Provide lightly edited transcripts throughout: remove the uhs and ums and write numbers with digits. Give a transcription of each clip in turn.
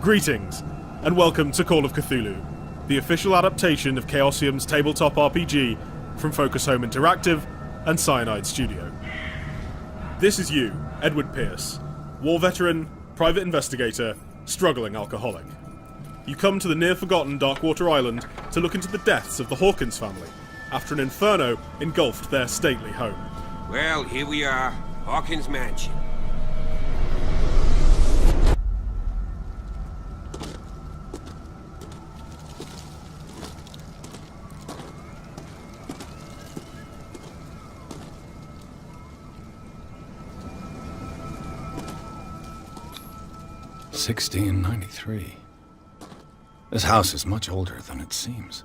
Greetings, and welcome to Call of Cthulhu, the official adaptation of Chaosium's tabletop RPG from Focus Home Interactive and Cyanide Studio. This is you, Edward Pierce, war veteran, private investigator, struggling alcoholic. You come to the near-forgotten Darkwater Island to look into the deaths of the Hawkins family after an inferno engulfed their stately home. Well, here we are, Hawkins Mansion. $1693. This house is much older than it seems.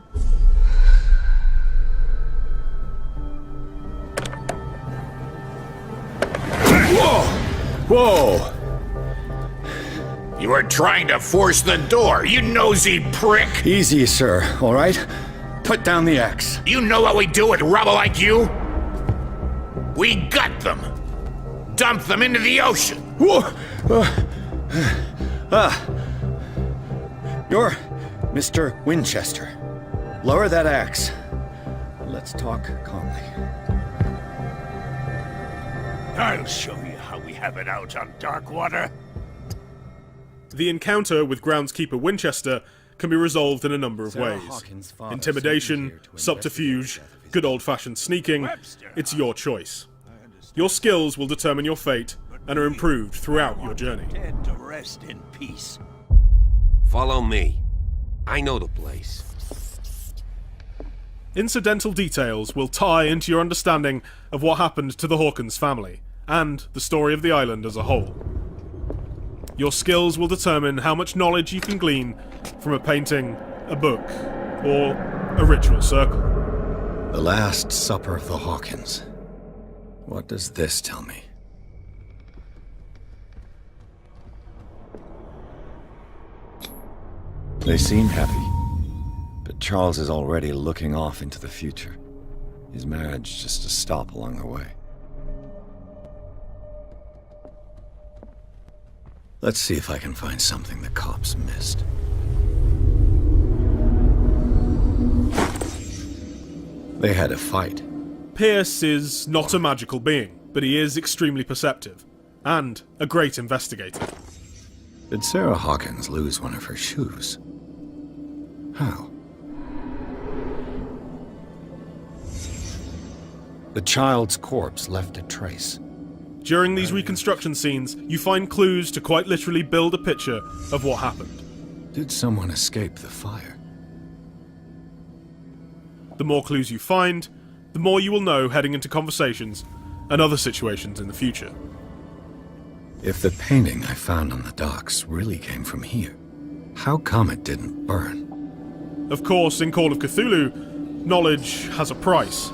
Whoa! Whoa! You were trying to force the door, you nosy prick! Easy, sir, all right? Put down the axe. You know what we do with rubble like you? We gut them. Dump them into the ocean. Whoa! You're Mr. Winchester. Lower that axe. Let's talk calmly. I'll show you how we have it out on Darkwater. The encounter with groundskeeper Winchester can be resolved in a number of ways. Intimidation, subterfuge, good old-fashioned sneaking, it's your choice. Your skills will determine your fate and are improved throughout your journey. Dead to rest in peace. Follow me. I know the place. Incidental details will tie into your understanding of what happened to the Hawkins family, and the story of the island as a whole. Your skills will determine how much knowledge you can glean from a painting, a book, or a ritual circle. The Last Supper of the Hawkins. What does this tell me? They seem happy, but Charles is already looking off into the future. His marriage just a stop along the way. Let's see if I can find something the cops missed. They had a fight. Pierce is not a magical being, but he is extremely perceptive, and a great investigator. Did Sarah Hawkins lose one of her shoes? How? The child's corpse left a trace. During these reconstruction scenes, you find clues to quite literally build a picture of what happened. Did someone escape the fire? The more clues you find, the more you will know heading into conversations and other situations in the future. If the painting I found on the docks really came from here, how come it didn't burn? Of course, in Call of Cthulhu, knowledge has a price,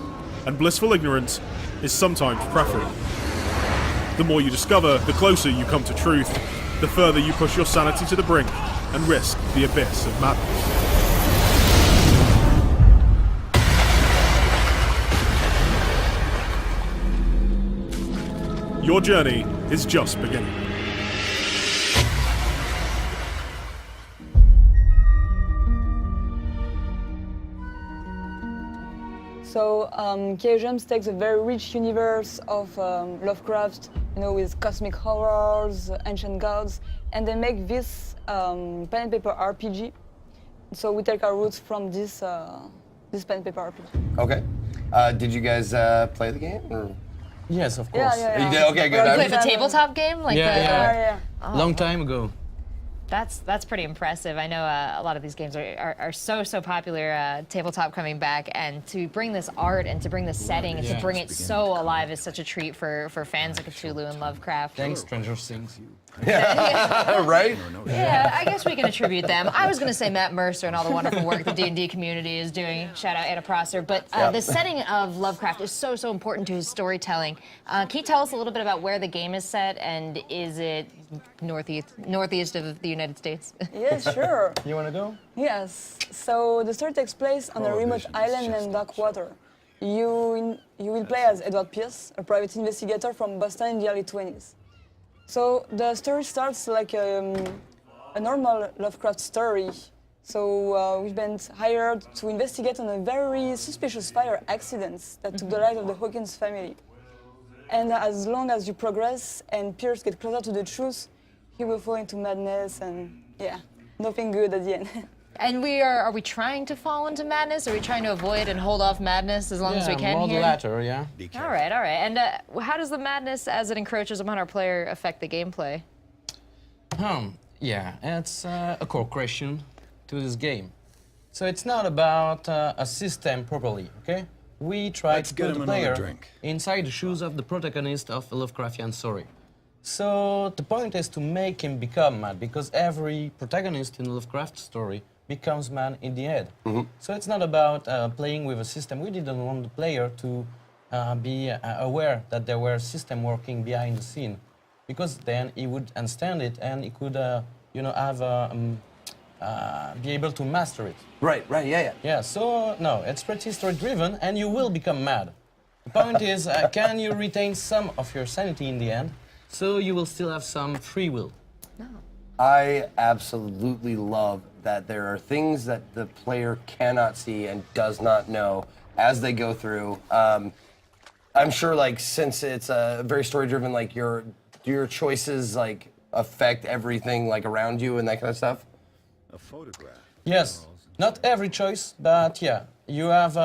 and blissful ignorance is sometimes preferable. The more you discover, the closer you come to truth, the further you push your sanity to the brink and risk the abyss of madness. Your journey is just beginning. So, Chaosium takes a very rich universe of Lovecraft, with cosmic horrors, ancient gods, and they make this pen and paper RPG. So we take our roots from this pen and paper RPG. Okay. Did you guys play the game? Or? Yes, of course. Yeah. You did? Okay, good. Like the tabletop game? Like Yeah. Oh. Long time ago. That's pretty impressive. I know a lot of these games are so popular, tabletop coming back, and to bring this art and to bring this setting and to bring it so alive is such a treat for fans of Cthulhu and Lovecraft. Thanks, Stranger Things. Right? Yeah, I guess we can attribute them. I was going to say Matt Mercer and all the wonderful work the D&D community is doing. Shout out Anna Prosser. But the setting of Lovecraft is so important to his storytelling. Can you tell us a little bit about where the game is set, and is it northeast of the United States? Yes, sure. You want to go? Yes. So the story takes place on a remote island named Darkwater. You will play as Edward Pierce, a private investigator from Boston in the early 20s. So the story starts like a normal Lovecraft story. So we've been hired to investigate on a very suspicious fire accident that took the life of the Hawkins family. And as long as you progress and Pierce gets closer to the truth, he will fall into madness and yeah, nothing good at the end. And are we trying to fall into madness? Are we trying to avoid and hold off madness as long as we can more here? the latter, yeah. All right. And how does the madness as it encroaches upon our player affect the gameplay? Yeah, it's a core question to this game. So it's not about a system properly, okay? We try Let's to get put the him another player drink. inside the shoes of the protagonist of a Lovecraftian story. So the point is to make him become mad, because every protagonist in a Lovecraft story becomes mad in the end. So it's not about playing with a system. We didn't want the player to be aware that there were a system working behind the scene, because then he would understand it and he could, have be able to master it. Right, yeah. Yeah, so no, it's pretty story-driven, and you will become mad. The point is, can you retain some of your sanity in the end, so you will still have some free will? I absolutely love that there are things that the player cannot see and does not know as they go through. I'm sure, like, since it's very story-driven, like, do your choices, like, affect everything, like, around you and that kind of stuff? A photograph. Yes, not every choice, but yeah, you have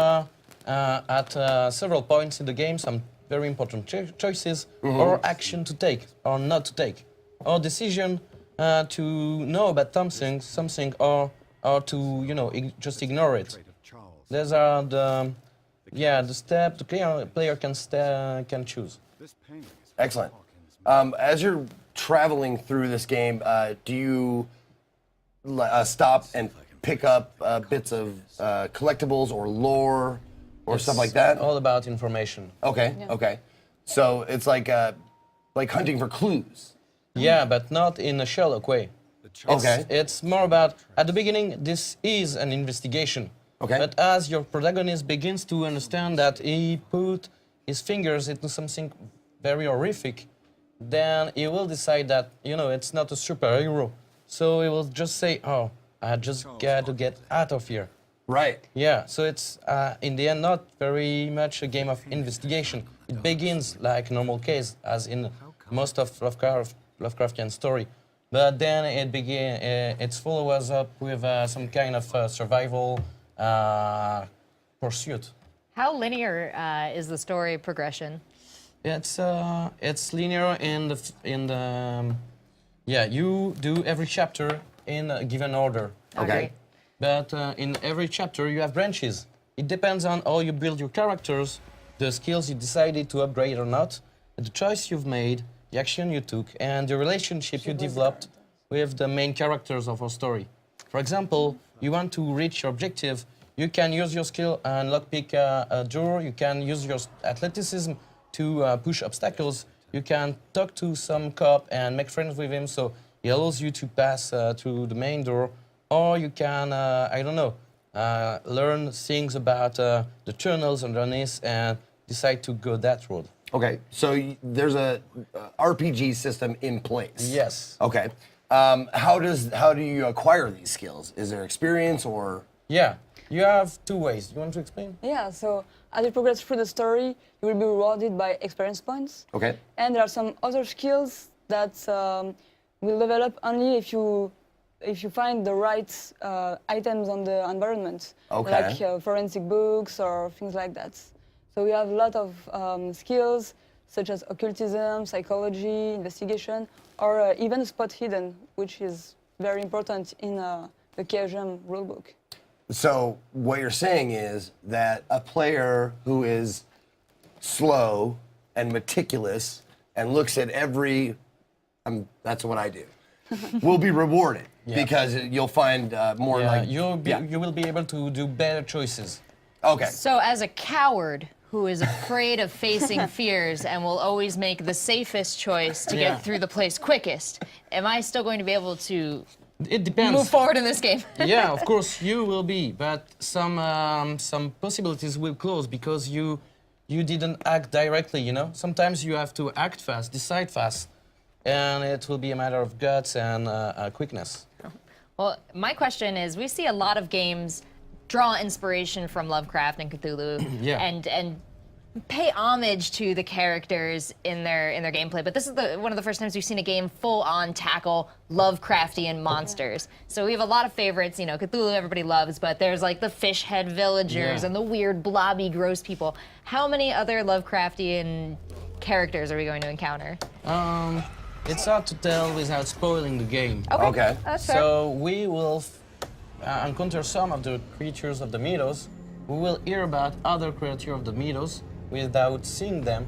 at several points in the game some very important choices or action to take or not to take, or decision to know about something or to just ignore it. These are the step the player can choose. Excellent. As you're traveling through this game, do you stop and pick up bits of collectibles or lore or stuff like that? All about information. Okay. So it's like hunting for clues. Yeah, but not in a shallow way. Okay. It's more about, at the beginning, this is an investigation. Okay. But as your protagonist begins to understand that he put his fingers into something very horrific, then he will decide that, it's not a superhero. So he will just say, oh, I just got to get out of here. Right. Yeah, so it's, in the end, not very much a game of investigation. It begins like a normal case, as in most of Lovecraftian story. But then it follows up with some kind of survival pursuit. How linear is the story progression? It's linear you do every chapter in a given order. Okay. But in every chapter you have branches. It depends on how you build your characters, the skills you decided to upgrade or not, the choice you've made, the action you took, and the relationship you developed with the main characters of our story. For example, you want to reach your objective, you can use your skill and lockpick a door, you can use your athleticism to push obstacles, you can talk to some cop and make friends with him, so he allows you to pass through the main door, or you can, learn things about the tunnels underneath and decide to go that road. Okay, so there's a RPG system in place. Yes. Okay. How do you acquire these skills? Is there experience or? Yeah, you have two ways. You want to explain? Yeah, so as you progress through the story, you will be rewarded by experience points. Okay. And there are some other skills that will develop only if you find the right items on the environment. Okay. Like forensic books or things like that. So we have a lot of skills such as occultism, psychology, investigation, or even spot hidden, which is very important in the KGM rulebook. So what you're saying is that a player who is slow and meticulous and looks at every, that's what I do, will be rewarded because you'll find more like... You will be able to do better choices. Okay. So as a coward who is afraid of facing fears and will always make the safest choice to get through the place quickest, am I still going to be able to It depends. move forward in this game? Yeah, of course you will be, but some possibilities will close because you didn't act directly, Sometimes you have to act fast, decide fast, and it will be a matter of guts and quickness. Well, my question is, we see a lot of games draw inspiration from Lovecraft and Cthulhu, Yeah. and pay homage to the characters in their gameplay. But this is one of the first times we've seen a game full on tackle Lovecraftian monsters. So we have a lot of favorites. You know, Cthulhu everybody loves, but there's like the fish head villagers and the weird blobby gross people. How many other Lovecraftian characters are we going to encounter? It's hard to tell without spoiling the game. Okay. That's fair. So we will encounter some of the creatures of the meadows. We will hear about other creatures of the meadows without seeing them.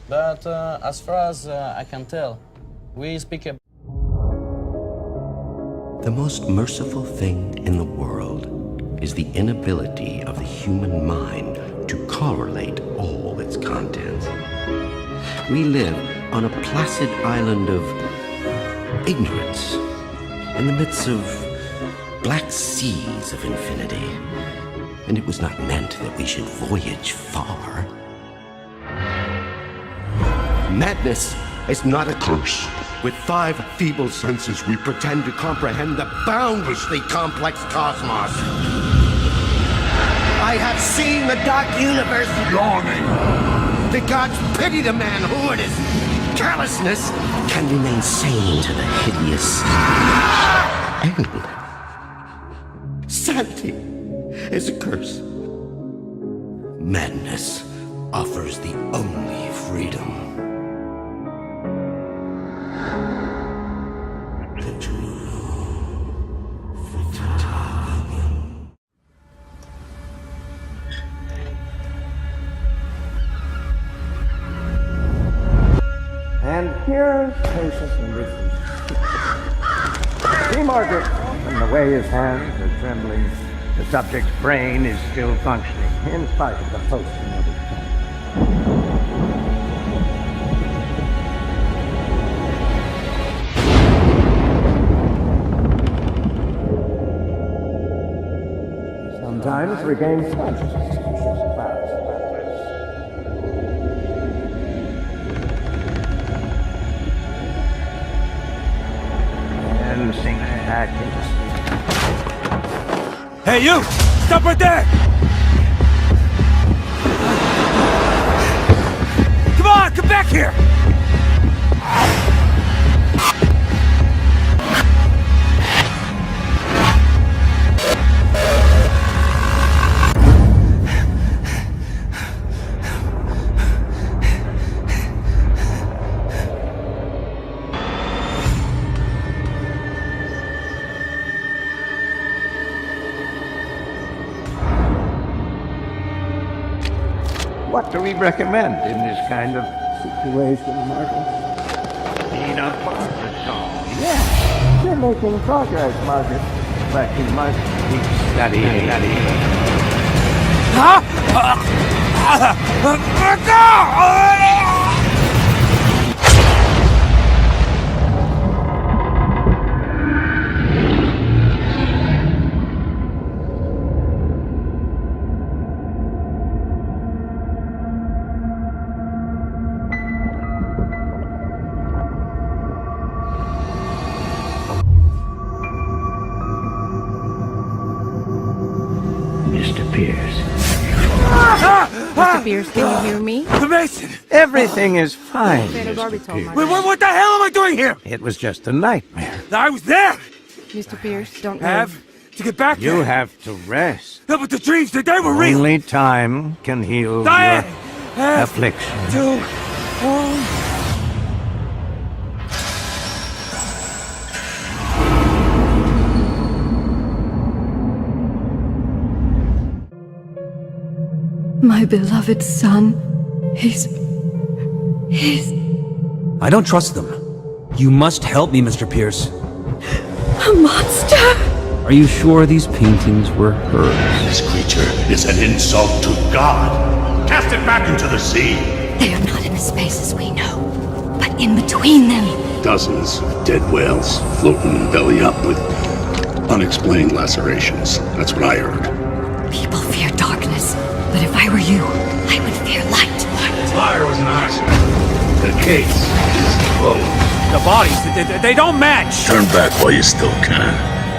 But as far as I can tell, we speak about... The most merciful thing in the world is the inability of the human mind to correlate all its contents. We live on a placid island of ignorance in the midst of black seas of infinity. And it was not meant that we should voyage far. Madness is not a curse. With 5 feeble senses, we pretend to comprehend the boundlessly complex cosmos. I have seen the dark universe yawning. The gods pity the man who in his carelessness can remain sane to the hideous end. Sanity is a curse. Madness offers the only freedom. And here's patience and wisdom. See, Margaret, from the way his hands are trembling, the subject's brain is still functioning, in spite of the posting of his tongue. Sometimes regains consciousness just fast. And sinks back into sleep. Hey, you! Stop right there! Come on, come back here! What do we recommend in this kind of situation, Margaret? Peanut butter song. Yeah, you're making progress, Margaret. But you must keep studying. Mr. Pierce. Mr. Pierce, can you hear me? The Mason! Everything is fine, Mr. Pierce. Wait, what the hell am I doing here? It was just a nightmare. I was there! Mr. Pierce, don't Have to get back You there. have to rest. No, but the dreams, they were real! Only time can heal Diane! your affliction. Two, one. My beloved son, he's... I don't trust them. You must help me, Mr. Pierce. a monster! Are you sure these paintings were hers? This creature is an insult to God. Cast it back into the sea. They are not in the spaces we know, but in between them. Dozens of dead whales floating belly up with unexplained lacerations. That's what I heard. People fear darkness, but if I were you, I would fear light. The fire was an accident. The case is closed. The bodies, they don't match! Turn back while you still can.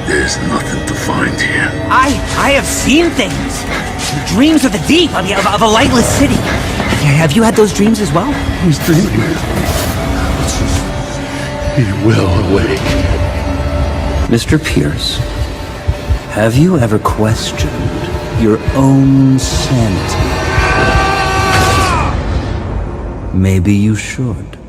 There's nothing to find here. I have seen things. Dreams of the deep, of a lightless city. Have you had those dreams as well? He's dreaming. He will awake. Mr. Pierce, have you ever questioned your own sanity? Maybe you should.